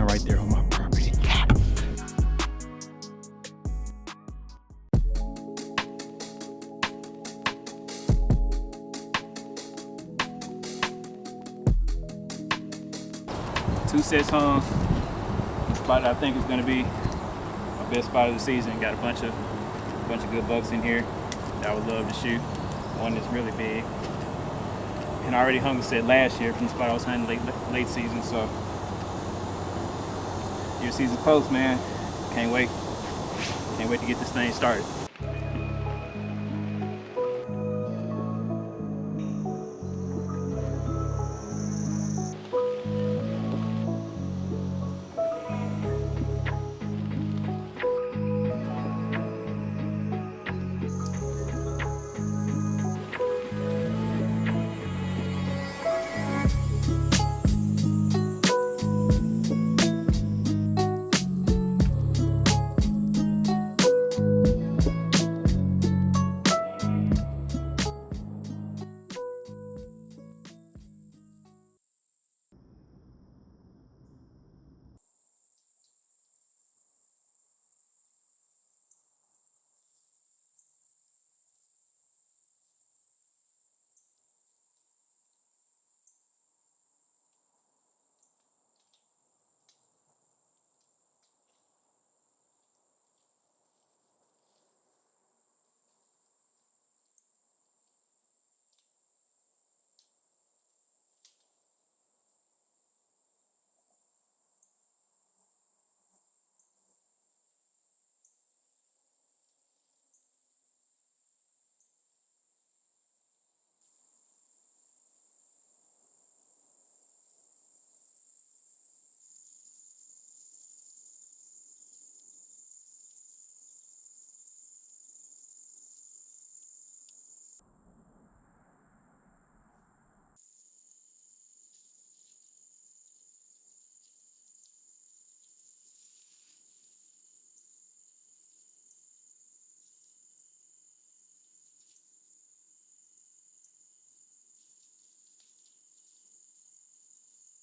line right there on my property. Two sets hung. Spot I think is going to be my best spot of the season. Got a bunch of good bucks in here that I would love to shoot. One that's really big. And I already hung a set last year from the spot I was hunting late season, so your season's close, man. Can't wait. Can't wait to get this thing started.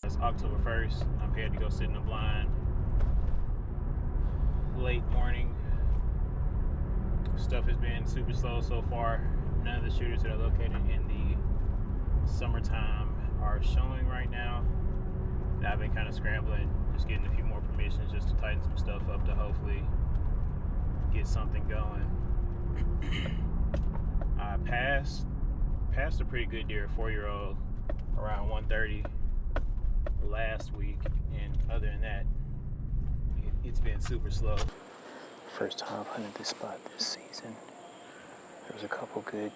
It's October 1st. I'm here to go sit in the blind. Late morning. Stuff has been super slow so far. None of the shooters that are located in the summertime are showing right now. I've been kind of scrambling, just getting a few more permissions just to tighten some stuff up to hopefully get something going. I passed a pretty good deer, a 4-year-old, around 130 last week, and other than that, it's been super slow. First time I've hunted this spot this season. There was a couple good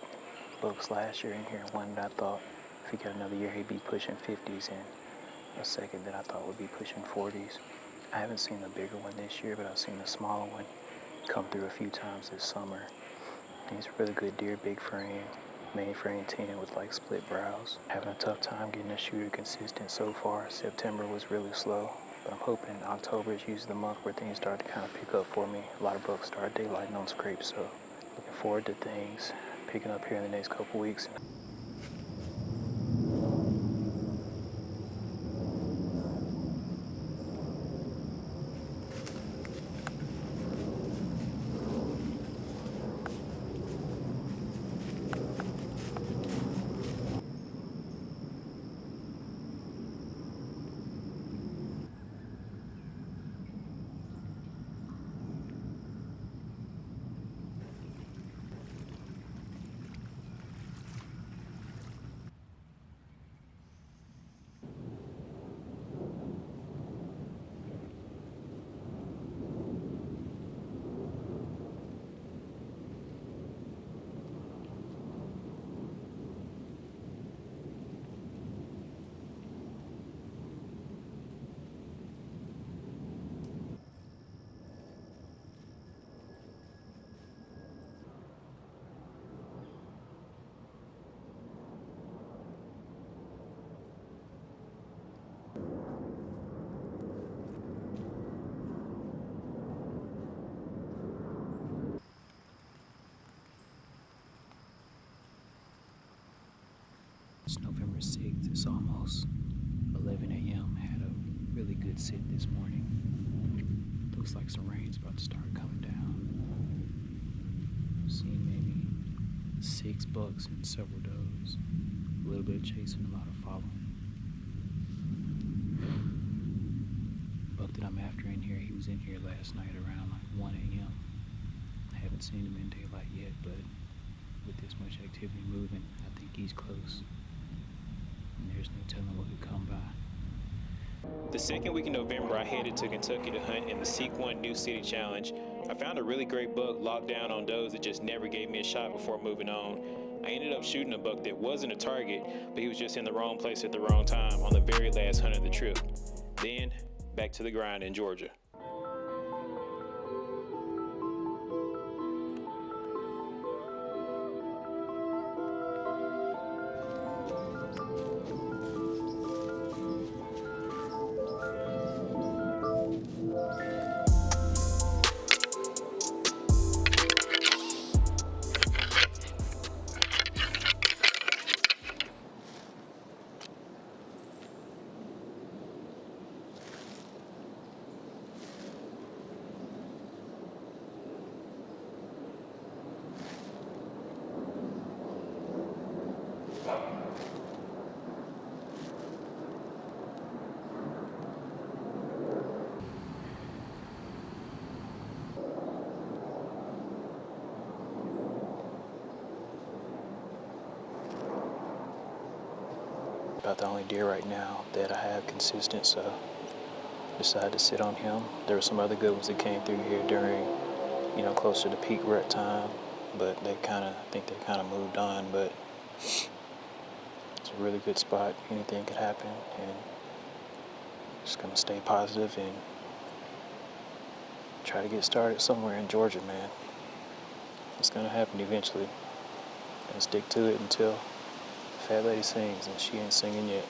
bucks last year in here, one that I thought if he got another year he'd be pushing 50s, and a second that I thought would be pushing 40s. I haven't seen a bigger one this year, but I've seen a smaller one come through a few times this summer. He's a really good deer, big frame, main frame 10 with like split brows. Having a tough time getting a shooter consistent so far. September was really slow, but I'm hoping October is usually the month where things start to kind of pick up for me. A lot of bucks start daylighting on scrapes, so looking forward to things picking up here in the next couple weeks. It's November 6th, it's almost 11 a.m. Had a Really good sit this morning. Looks like some rain's about to start coming down. Seen maybe 6 bucks and several does. A little bit of chasing, a lot of following. Buck that I'm after in here, he was in here last night around like 1 a.m. I haven't seen him in daylight yet, but with this much activity moving, I think he's close. And there's no telling what could come by. The second week in November, I headed to Kentucky to hunt in the Seek One New City Challenge. I found a really great buck locked down on does that just never gave me a shot before moving on. I ended up shooting a buck that wasn't a target, but he was just in the wrong place at the wrong time on the very last hunt of the trip. Then, back to the grind in Georgia. About the only deer right now that I have consistent, so decided to sit on him. There were some other good ones that came through here during, closer to peak rut time, but I think they kind of moved on, but it's a really good spot. Anything could happen, and just gonna stay positive and try to get started somewhere in Georgia, man. It's gonna happen eventually, and stick to it until Fat Lady sings, and she ain't singing yet.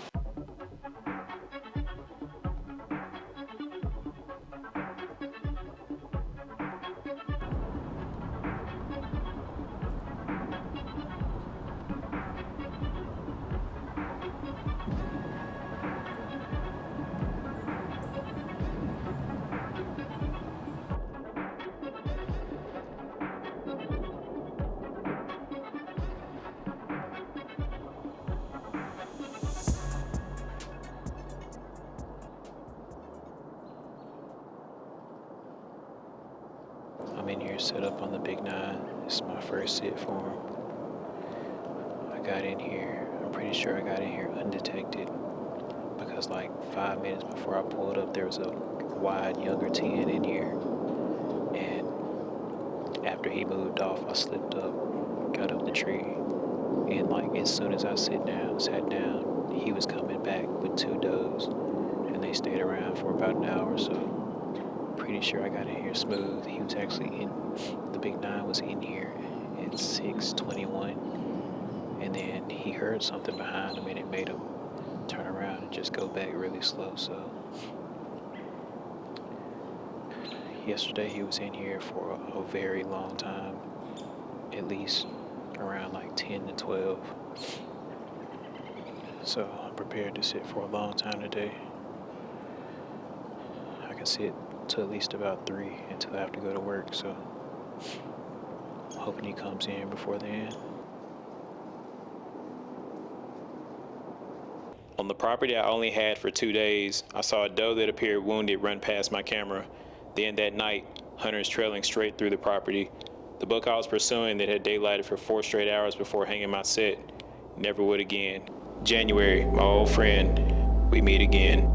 I'm in here set up on the Big 9. This is my first sit for him. I got in here, I'm pretty sure I got in here undetected because like 5 minutes before I pulled up, there was a wide younger 10 in here. And after he moved off, I slipped up, got up the tree, and like as soon as I sat down, he was coming back with 2 does, and they stayed around for about an hour or so. Pretty sure I got in here smooth. He was actually the Big 9 was in here at 6:21, and then he heard something behind him and it made him turn around and just go back really slow. So yesterday he was in here for a very long time, at least around like 10 to 12. So I'm prepared to sit for a long time today. I can sit to at least about 3 until I have to go to work, so hoping he comes in before the end. On the property I only had for 2 days, I saw a doe that appeared wounded run past my camera. Then that night, hunters trailing straight through the property. The buck I was pursuing that had daylighted for 4 straight hours before hanging my set never would again. January, my old friend, we meet again.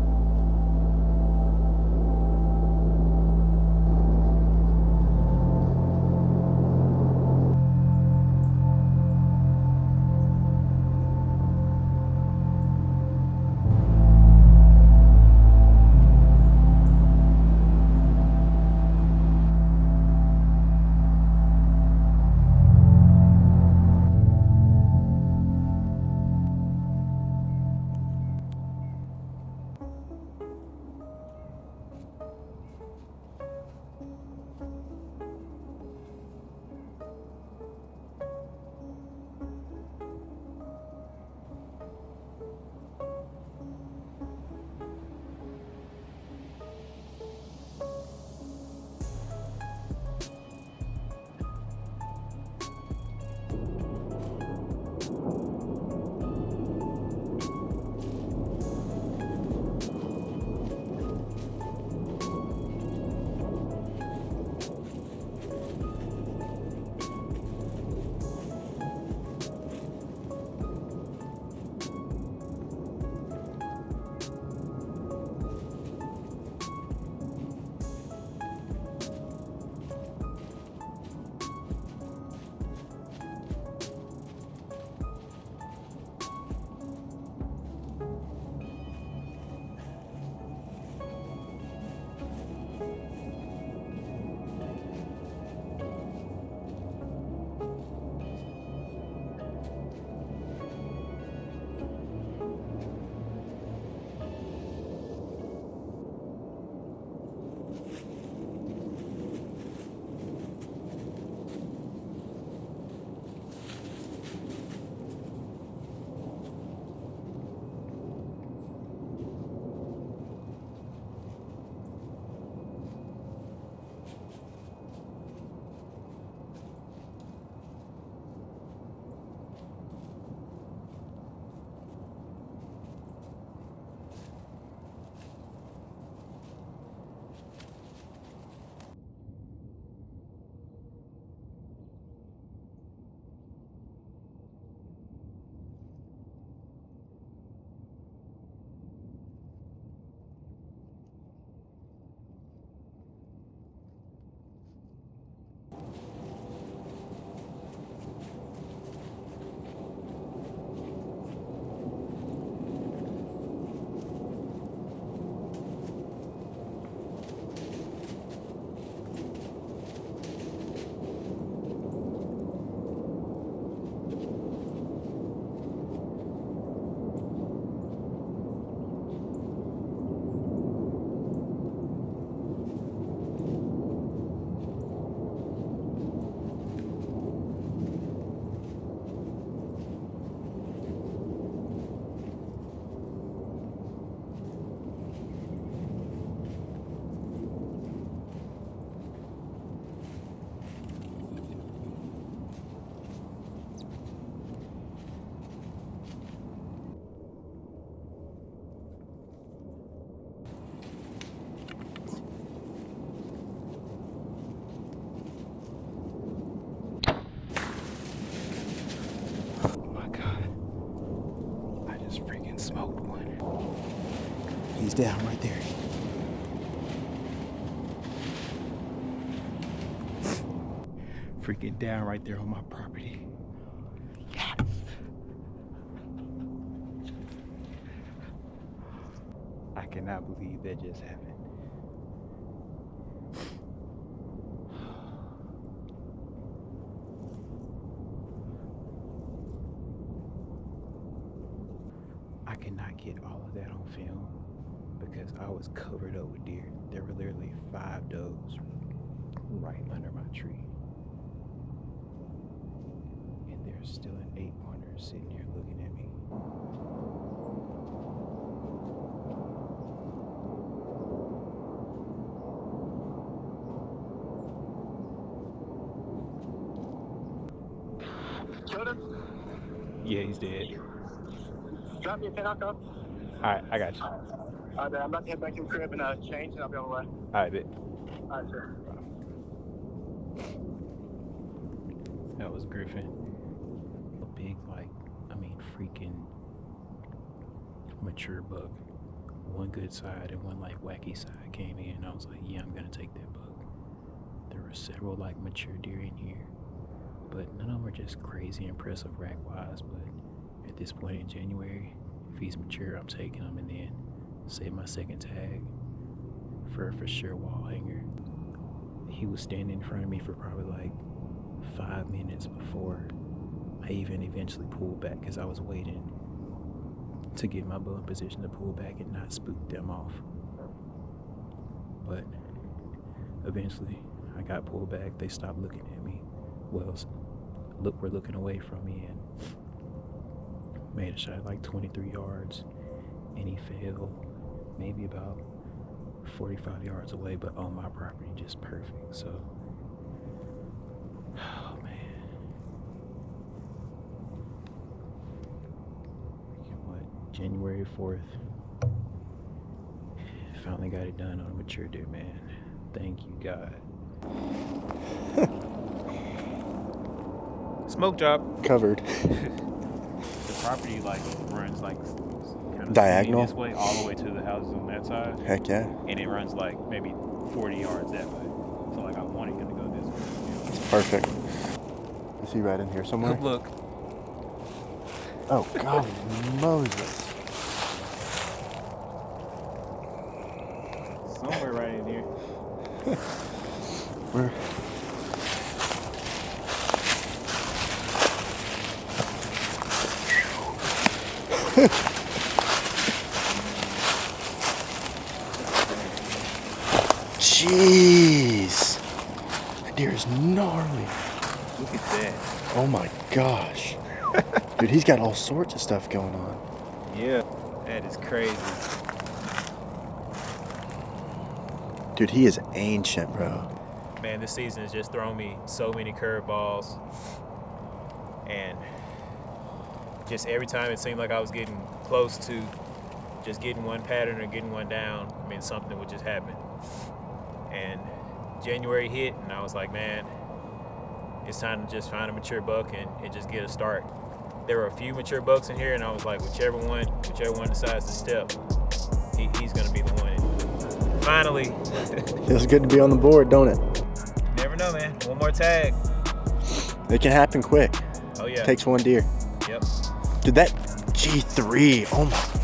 He's down right there. Freaking down right there on my property. Yes. I cannot believe that just happened. I cannot get all of that on film because I was covered up with deer. There were literally 5 does right under my tree. And there's still an 8-pointer sitting here looking at me. Killed him? Yeah, he's dead. Drop me a pin, I'll go. Alright, I got you. Alright, I'm about to head back to the crib and change, and I'll be on the way. Alright, bet. Alright, sir. That was Griffin. A big, freaking mature buck. One good side and one wacky side came in. I was like, yeah, I'm gonna take that buck. There were several mature deer in here, but none of them are just crazy impressive rack wise. But at this point in January, if he's mature, I'm taking him, and then save my second tag for sure wall hanger. He was standing in front of me for probably 5 minutes before I even eventually pulled back, because I was waiting to get my bow in position to pull back and not spook them off. But eventually I got pulled back. They stopped looking at me. Well, were looking away from me, and made a shot 23 yards, and he fell maybe about 45 yards away, but on my property, just perfect. So, oh man, January 4th, finally got it done on a mature deer, man. Thank you, God. Smoke job Covered. The property runs kind of Diagonal? this way all the way to the houses on that side, Heck yeah. and it runs maybe 40 yards that way. So I wanted him to go this way. It's perfect. Is he right in here somewhere? Good look. Oh, God, Moses. Somewhere right in here. Where? Jeez. That deer is gnarly. Look at that. Oh my gosh. Dude, he's got all sorts of stuff going on. Yeah, that is crazy. Dude, he is ancient, bro. Man, this season has just thrown me so many curveballs, and just every time it seemed like I was getting close to just getting one pattern or getting one down, something would just happen. And January hit, and I was like, man, it's time to just find a mature buck and just get a start. There were a few mature bucks in here, and I was like, whichever one decides to step, he's gonna be the one. And finally. Feels good to be on the board, don't it? Never know, man. One more tag. It can happen quick. Oh yeah. Takes one deer. Yep. Dude, that G3, oh my